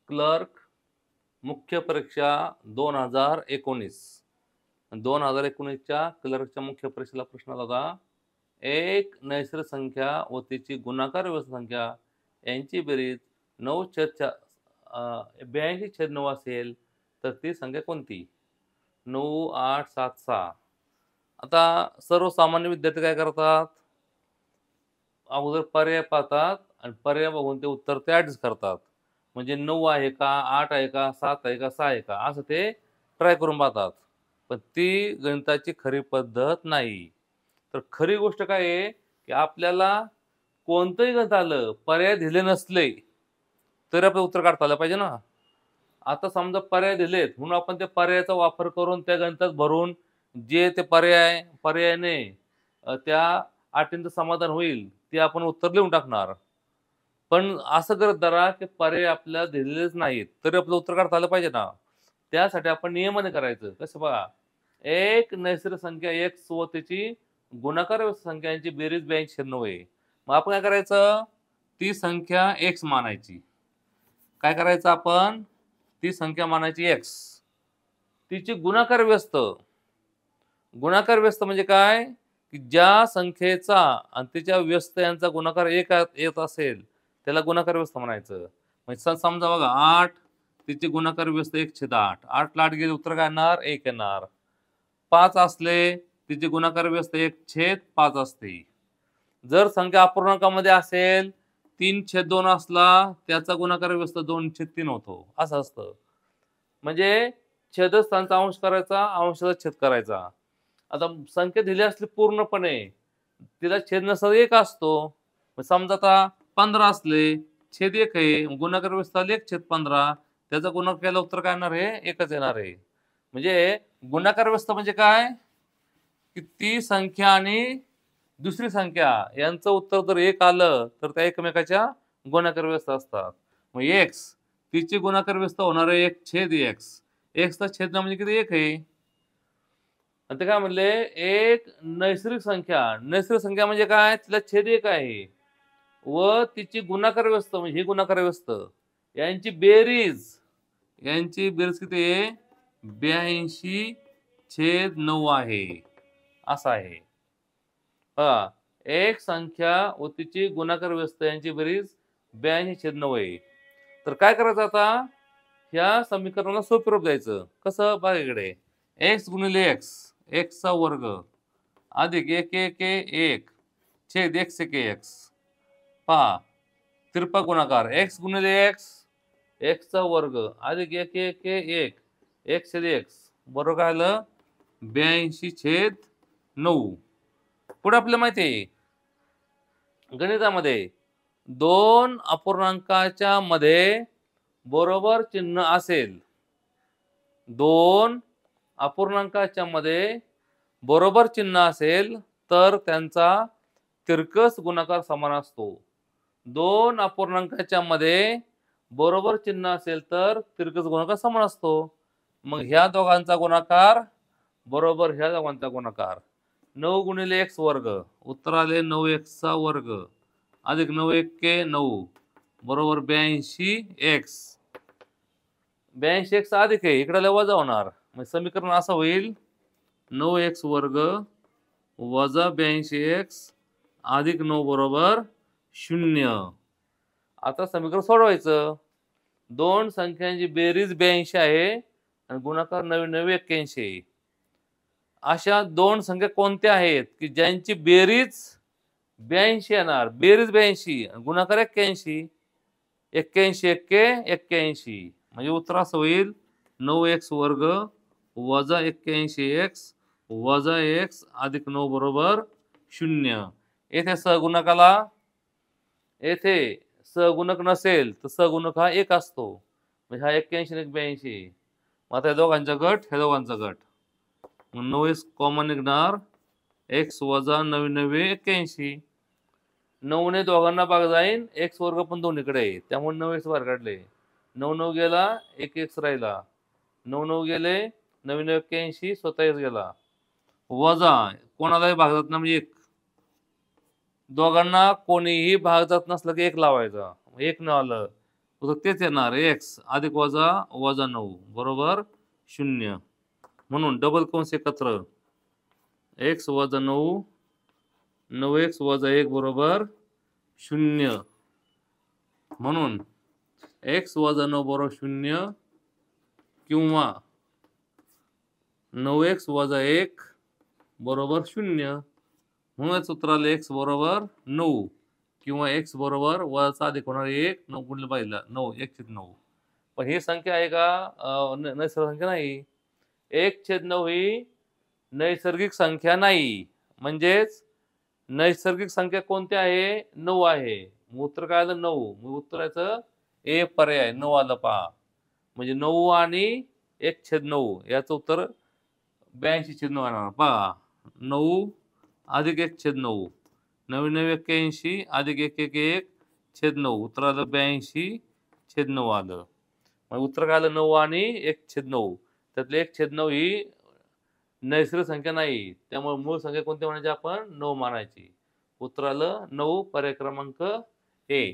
Clerk मुख्य परीक्षा 2019. 2019च्या क्लर्कच्या मुख्य परीक्षेला प्रश्न आला होता. एक नैसर्गिक संख्या व तिची गुणाकार व्यस्त संख्या यांची बेरीज 82/9 असेल तर ती संख्या कोणती? 9, 8, 7, 6. आता सर्वसामान्य विद्यार्थी काय करतात? अगोदर पर्याय पाहतात आणि पर्याय बघून ते उत्तर ते ॲडजस्ट करतात. म्हणजे 9 आहे का, 8 आहे का, 7 आहे का, 6 आहे का, असं ते ट्राय करून पाहतात. पण ती गणिताची खरी पद्धत नाही. तर खरी गोष्ट काय आहे, की आपल्याला कोणतंही गणित आलं, पर्याय दिले नसले, तरी आपलं उत्तर काढता आलं पाहिजे ना. आता समजा पर्याय दिलेत, म्हणून आपण त्या पर्यायाचा वापर करून त्या गणितात भरून जे ते पर्यायाने त्या अटींचं समाधान होईल, ते आपण उत्तर लिहून टाकणार. पण असं करत धरा, की पर्याय आपल्याला दिलेलेच नाहीत, तरी आपलं उत्तर काढता आलं पाहिजे ना. त्यासाठी आपण नियमाने करायचं. कसं बघा, एक नैसर्गिक संख्या x व त्याची गुणाकार व्यस्त संख्या यांची बेरीज 82/96 आहे. मग आपण काय करायचं? ती संख्या x मानायची. काय करायचं आपण? ती संख्या मानायची x. तिची गुणाकार व्यस्त. गुणाकार व्यस्त म्हणजे काय? की ज्या संख्येचा आणि तिच्या व्यस्त यांचा गुणाकार एक येत असेल, त्याला गुणाकार व्यस्त म्हणायचं. म्हणजे समजा बघा 8 तिचे गुणाकार व्यस्त 1/8. 8 ला 8 गेले उत्तर काय येणार? 1 येणार. 5 असले तिचे गुणाकार व्यस्त 1/5 असते. जर संख्या अपूर्णांकामध्ये असेल 3/2 असला त्याचा गुणाकार व्यस्त 2/3 होतो. असं असतं. म्हणजे छेदस्थानचा अंश करायचा, अंशाचा छेद करायचा. आता संख्या दिली असली पूर्णपणे, तिला छेद नसला 1 असतो. समजा आता 15 असले, छेद 1 आहे, गुणाकार व्यस्त आले 1/15. त्याचा गुणाकार केला उत्तर काय येणार आहे? 1च येणार आहे. म्हणजे गुणाकार व्यस्त म्हणजे काय? की ती संख्या आणि दुसरी संख्या यांचं उत्तर जर 1 आलं, तर त्या एकमेकाच्या गुणाकार व्यस्त असतात. मग x तिची गुणाकार व्यस्त होणार आहे 1/x. x चा छेदना म्हणजे किती? 1 आहे. आणि ते काय म्हणले? एक नैसर्गिक संख्या. नैसर्गिक संख्या म्हणजे काय? तिला छेद 1 आहे व तिची गुणाकार व्यस्त म्हणजे ही गुणाकार व्यस्त यांची बेरीज किती आहे? 82/9 आहे. असं आहे. पहा, एक संख्या व तिची गुणाकार व्यस्त यांची बेरीज 82/9 आहे. तर काय करायचं आता? ह्या समीकरणाला सोपं रूप द्यायचं. कसं? बघा इकडे. x गुणिले x, x चा वर्ग अधिक 1 1 1 छेद x 1 x. पहा, तिरपा गुणाकार x गुणिले x, x चा वर्ग अधिक 1 1 1 x छेद x बरोबर काय आलं? 82/9. पुढे आपल्याला माहिती आहे गणितामध्ये 2 अपूर्णांकाच्या मध्ये बरोबर चिन्ह असेल, 2 अपूर्णांकाच्या मध्ये बरोबर चिन्ह असेल तर त्यांचा तिरकस गुणाकार समान असतो. 2 अपूर्णांकाच्या मध्ये बरोबर चिन्ह असेल तर तिरकस गुणाकार समान असतो. मग ह्या दोघांचा गुणाकार बरोबर ह्या दोघांचा गुणाकार 9 गुणिले x वर्ग उत्तर आले 9x चा वर्ग अधिक 9 1 9 बरोबर 82x. 82x अधिक आहे, इकडे वजा होणार. म्हणजे समीकरण असं होईल 9x वर्ग वजा 82x अधिक 9 बरोबर 0. आता समीकरण सोडवायचं. दोन संख्यांची बेरीज 82 आहे आणि गुणाकार 9 81 आहे. अशा दोन संख्या कोणत्या आहेत की ज्यांची बेरीज 82 येणार? बेरीज 82 गुणाकार 81. 81 81 म्हणजे उत्तर असं होईल 9x वर्ग वजा 81x वजा x अधिक 9 बरोबर 0. येथे सहगुणकाला येथे सहगुणक नसेल तर सहगुणक हा 1 असतो. म्हणजे हा 81 आणि 82. मग आता या दोघांचा गट, ह्या दोघांचा गट. 9x कॉमन निघणार, x वजा 9 81. 9 ने दोघांना भाग जाईल, x वर्ग पण दोन्हीकडे आहे, त्यामुळे 9x बाहेर काढले. 9 9 गेला, 1 x राहिला. 9 9 गेले, 9 81 स्वतः गेला. वजा कोणालाही भाग जात नाही म्हणजे 1. दोघांना कोणीही भाग जात नसलं की 1 लावायचा. 1 न आलं उत्तर तेच येणार एक्स अधिक वजा वजा 9 बरोबर 0. म्हणून डबल कंस एकत्र एक्स वजा 9 9x वजा 1 बरोबर 0. म्हणून एक्स वजा 9 बरोबर 0 किंवा 9x वजा 1 बरोबर 0. म्हणूनच उत्तर आलं एक्स बरोबर 9 किंवा एक्स बरोबर वजाचा अधिक होणार 1 9 गुणिले पाहिला 9 1/9. पण ही संख्या आहे का नैसर्गिक संख्या नाही. 1/9 ही नैसर्गिक संख्या नाही. म्हणजेच नैसर्गिक संख्या कोणती आहे 9 आहे. मग उत्तर काय आलं 9. मग उत्तराचं ए पर्याय 9 आलं पहा. म्हणजे 9 आणि 1/9 याचं उत्तर 82/9 येणार पहा. 9 अधिक 1/9 9981 अधिक 111/9 उत्तर आलं 82/9 आलं. मग उत्तर काय आलं 9 आणि 1/9 त्यातले 1/9 ही नैसर्गिक संख्या नाही. त्यामुळे मूळ संख्या कोणती म्हणायची आपण 9 मानायची. उत्तर आलं 9 पर्याय क्रमांक ए.